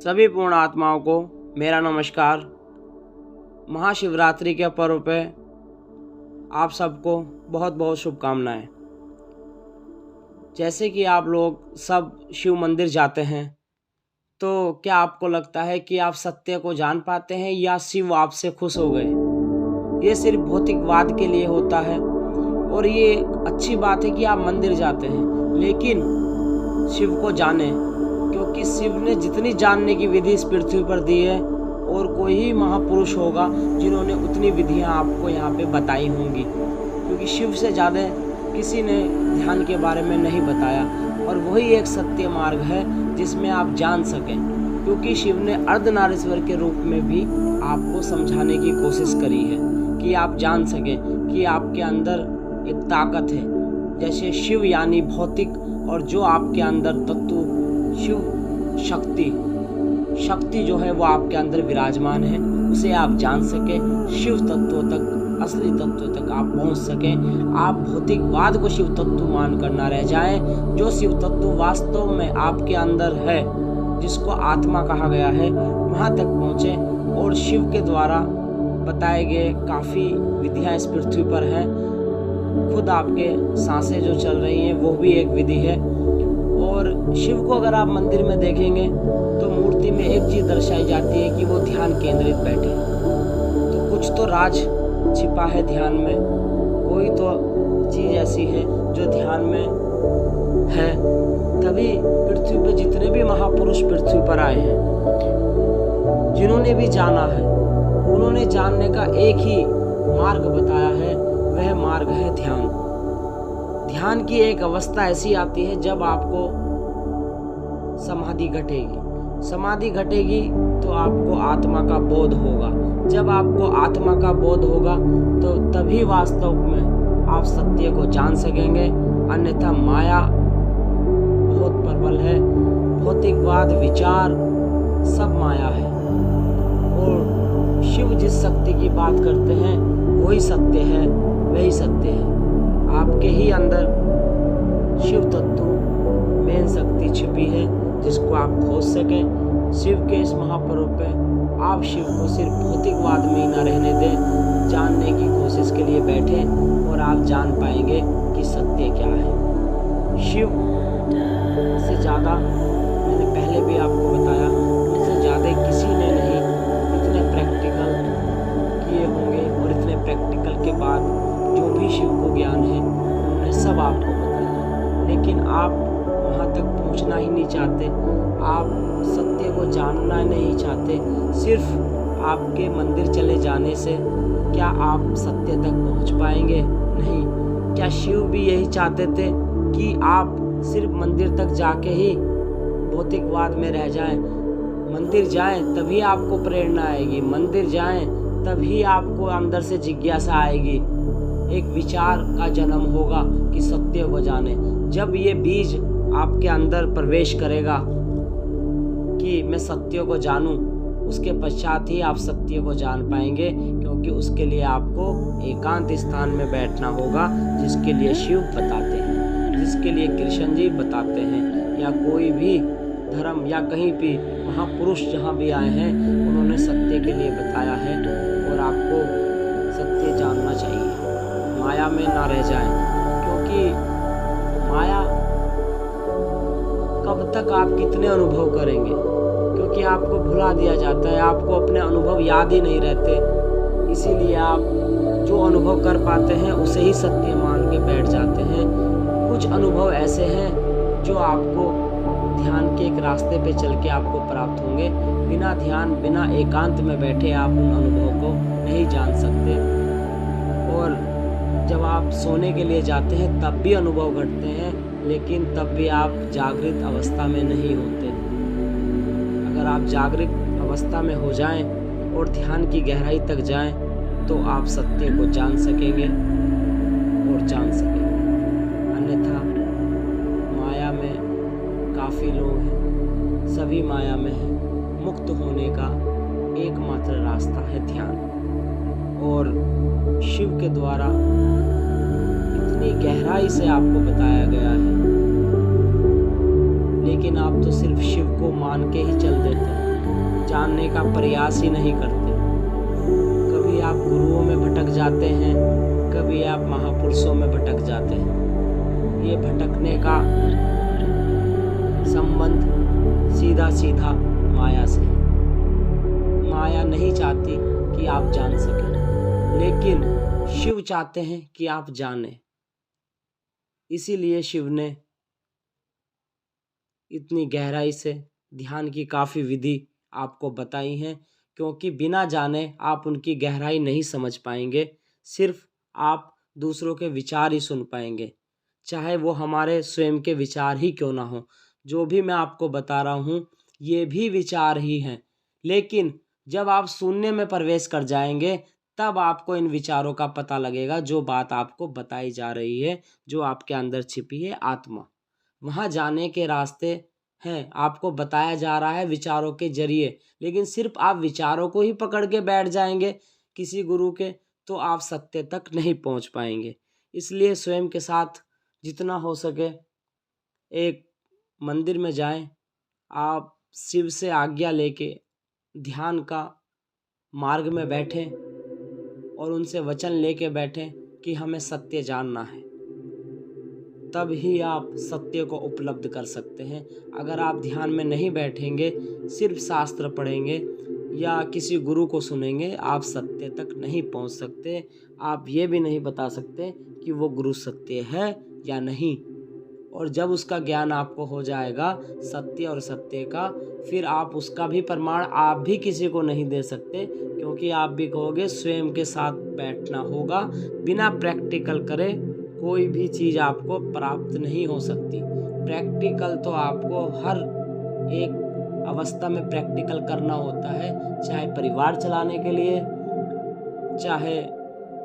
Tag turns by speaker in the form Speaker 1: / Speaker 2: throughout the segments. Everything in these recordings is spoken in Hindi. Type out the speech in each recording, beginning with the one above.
Speaker 1: सभी पूर्ण आत्माओं को मेरा नमस्कार। महाशिवरात्रि के पर्व पे आप सबको बहुत बहुत शुभकामनाएं। जैसे कि आप लोग सब शिव मंदिर जाते हैं, तो क्या आपको लगता है कि आप सत्य को जान पाते हैं या शिव आपसे खुश हो गए? ये सिर्फ भौतिकवाद के लिए होता है और ये अच्छी बात है कि आप मंदिर जाते हैं, लेकिन शिव को जानें, क्योंकि शिव ने जितनी जानने की विधि इस पृथ्वी पर दी है और कोई ही महापुरुष होगा जिन्होंने उतनी विधियां आपको यहाँ पे बताई होंगी, क्योंकि शिव से ज़्यादा किसी ने ध्यान के बारे में नहीं बताया। और वही एक सत्य मार्ग है जिसमें आप जान सकें, क्योंकि शिव ने अर्धनारीश्वर के रूप में भी आपको समझाने की कोशिश करी है कि आप जान सकें कि आपके अंदर एक ताकत है। जैसे शिव यानी भौतिक, और जो आपके अंदर तत्व शिव शक्ति जो है वो आपके अंदर विराजमान है, उसे आप जान सकें, शिव तत्वों तक, असली तत्वों तक आप पहुंच सकें। आप भौतिकवाद को शिव तत्व मान कर ना रह जाएं। जो शिव तत्व वास्तव में आपके अंदर है, जिसको आत्मा कहा गया है, वहां तक पहुंचे। और शिव के द्वारा बताए गए काफ़ी विधियां इस पृथ्वी पर हैं। खुद आपके सांसें जो चल रही हैं वो भी एक विधि है। और शिव को अगर आप मंदिर में देखेंगे तो मूर्ति में एक चीज़ दर्शाई जाती है कि वो ध्यान केंद्रित बैठे। तो कुछ तो राज छिपा है ध्यान में, कोई तो चीज़ ऐसी है जो ध्यान में है। तभी पृथ्वी पर जितने भी महापुरुष पृथ्वी पर आए हैं, जिन्होंने भी जाना है, उन्होंने जानने का एक ही मार्ग बताया है, वह मार्ग है ध्यान। ध्यान की एक अवस्था ऐसी आती है जब आपको समाधि घटेगी। समाधि घटेगी तो आपको आत्मा का बोध होगा। जब आपको आत्मा का बोध होगा तो तभी वास्तव में आप सत्य को जान सकेंगे। अन्यथा माया बहुत प्रबल है, भौतिकवाद, विचार सब माया है। और शिव जिस शक्ति की बात करते हैं वही सत्य है, वही सत्य है। आपके ही अंदर शिव तत्व मेन शक्ति छिपी है, जिसको आप खोज सकें। शिव के इस महापर्व पे आप शिव को सिर्फ भौतिकवाद में ही ना रहने दें, जानने की कोशिश के लिए बैठें और आप जान पाएंगे कि सत्य क्या है। शिव से ज़्यादा, मैंने पहले भी आपको बताया, इससे ज़्यादा किसी ने नहीं इतने प्रैक्टिकल किए होंगे। और इतने प्रैक्टिकल के बाद जो भी शिव को ज्ञान है उन्होंने सब आपको बताया, लेकिन आप वहाँ तक पहुँचना ही नहीं चाहते। आप सत्य को जानना नहीं चाहते। सिर्फ आपके मंदिर चले जाने से क्या आप सत्य तक पहुँच पाएंगे? नहीं। क्या शिव भी यही चाहते थे कि आप सिर्फ मंदिर तक जाके ही भौतिकवाद में रह जाएं? मंदिर जाएं तभी आपको प्रेरणा आएगी, मंदिर जाएं तभी आपको अंदर से जिज्ञासा आएगी, एक विचार का जन्म होगा कि सत्य को जाने। जब ये बीज आपके अंदर प्रवेश करेगा कि मैं सत्य को जानूं, उसके पश्चात ही आप सत्य को जान पाएंगे, क्योंकि उसके लिए आपको एकांत स्थान में बैठना होगा, जिसके लिए शिव बताते हैं, जिसके लिए कृष्ण जी बताते हैं, या कोई भी धर्म या कहीं भी महापुरुष जहाँ भी आए हैं उन्होंने सत्य के लिए बताया है। और आपको सत्य जानना चाहिए, माया में ना रह जाएं, क्योंकि माया कब तक आप कितने अनुभव करेंगे, क्योंकि आपको भुला दिया जाता है, आपको अपने अनुभव याद ही नहीं रहते। इसीलिए आप जो अनुभव कर पाते हैं उसे ही सत्य मान के बैठ जाते हैं। कुछ अनुभव ऐसे हैं जो आपको ध्यान के एक रास्ते पे चल के आपको प्राप्त होंगे। बिना ध्यान, बिना एकांत में बैठे आप उन अनुभव को नहीं जान सकते। और जब आप सोने के लिए जाते हैं तब भी अनुभव घटते हैं, लेकिन तब भी आप जागृत अवस्था में नहीं होते। अगर आप जागृत अवस्था में हो जाएं और ध्यान की गहराई तक जाएं तो आप सत्य को जान सकेंगे और जान सकेंगे। अन्यथा माया में काफ़ी लोग हैं, सभी माया में हैं। मुक्त होने का एकमात्र रास्ता है ध्यान। और शिव के द्वारा इतनी गहराई से आपको बताया गया है, लेकिन आप तो सिर्फ शिव को मान के ही चल देते हैं। जानने का प्रयास ही नहीं करते। कभी आप गुरुओं में भटक जाते हैं, कभी आप महापुरुषों में भटक जाते हैं। ये भटकने का संबंध सीधा सीधा माया से है। माया नहीं चाहती कि आप जान सकें, लेकिन शिव चाहते हैं कि आप जानें। इसीलिए शिव ने इतनी गहराई से ध्यान की काफ़ी विधि आपको बताई हैं, क्योंकि बिना जाने आप उनकी गहराई नहीं समझ पाएंगे। सिर्फ आप दूसरों के विचार ही सुन पाएंगे, चाहे वो हमारे स्वयं के विचार ही क्यों ना हो। जो भी मैं आपको बता रहा हूँ ये भी विचार ही हैं, लेकिन जब आप शून्य में प्रवेश कर जाएंगे तब आपको इन विचारों का पता लगेगा। जो बात आपको बताई जा रही है, जो आपके अंदर छिपी है आत्मा, वहाँ जाने के रास्ते हैं। आपको बताया जा रहा है विचारों के जरिए, लेकिन सिर्फ आप विचारों को ही पकड़ के बैठ जाएंगे किसी गुरु के, तो आप सत्य तक नहीं पहुँच पाएंगे। इसलिए स्वयं के साथ जितना हो सके एक मंदिर में जाएं, आप शिव से आज्ञा लेके ध्यान का मार्ग में बैठें और उनसे वचन लेके बैठें कि हमें सत्य जानना है। तब ही आप सत्य को उपलब्ध कर सकते हैं। अगर आप ध्यान में नहीं बैठेंगे, सिर्फ शास्त्र पढ़ेंगे या किसी गुरु को सुनेंगे, आप सत्य तक नहीं पहुंच सकते। आप ये भी नहीं बता सकते कि वो गुरु सत्य है या नहीं। और जब उसका ज्ञान आपको हो जाएगा सत्य और सत्य का, फिर आप उसका भी प्रमाण आप भी किसी को नहीं दे सकते, क्योंकि आप भी कहोगे स्वयं के साथ बैठना होगा। बिना प्रैक्टिकल करे कोई भी चीज़ आपको प्राप्त नहीं हो सकती। प्रैक्टिकल तो आपको हर एक अवस्था में प्रैक्टिकल करना होता है, चाहे परिवार चलाने के लिए, चाहे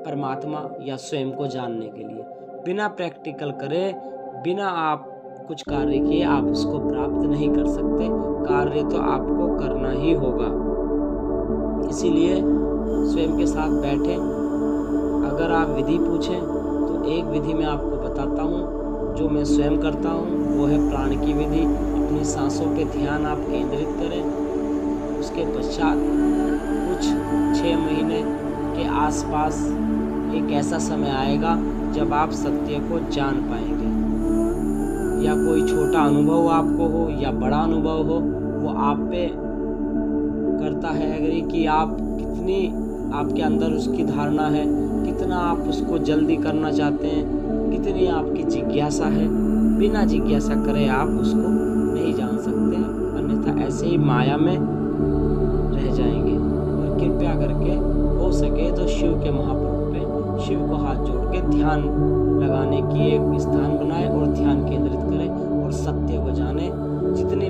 Speaker 1: परमात्मा या स्वयं को जानने के लिए। बिना प्रैक्टिकल करे, बिना आप कुछ कार्य किए आप उसको प्राप्त नहीं कर सकते। कार्य तो आपको करना ही होगा। इसीलिए स्वयं के साथ बैठें। अगर आप विधि पूछें तो एक विधि मैं आपको बताता हूँ जो मैं स्वयं करता हूँ, वो है प्राण की विधि। अपनी सांसों पे ध्यान आप केंद्रित करें। उसके पश्चात कुछ 6 महीने के आसपास एक ऐसा समय आएगा जब आप सत्य को जान पाएंगे। या कोई छोटा अनुभव आपको हो या बड़ा अनुभव हो, वो आप पे करता है अगर कि आप कितनी आपके अंदर उसकी धारणा है, कितना आप उसको जल्दी करना चाहते हैं, कितनी आपकी जिज्ञासा है। बिना जिज्ञासा करे आप उसको नहीं जान सकते, अन्यथा ऐसे ही माया में रह जाएंगे। और कृपया करके हो सके तो शिव के महापर्व पे शिव को हाथ जोड़ के ध्यान लगाने की एक स्थान बनाए और ध्यान केंद्रित करें और सत्य को जाने। जितने